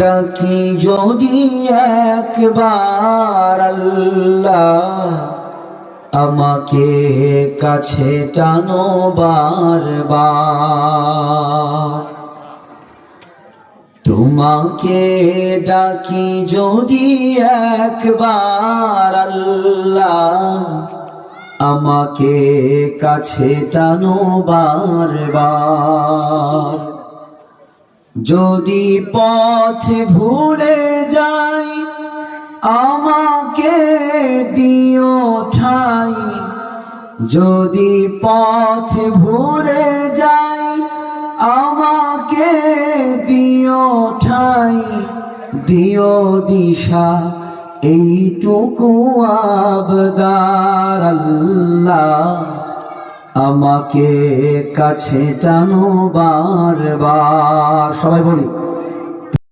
ডাকি যদি একবার আল্লাহ, আমাকে কাছে টানো বারবার। তোমাকে ডাকি যদি একবার আল্লাহ, আমাকে কাছে টানো বারবার। যদি পথে ভুলে যাই আমাকে দিও ঠাই, যদি পথে ভুলে যাই আমাকে দিও ঠাই, দিও দিশা এইটুকু আবদার আল্লাহ, আমাকে কাছে টানো বারবার। সবাই বলি।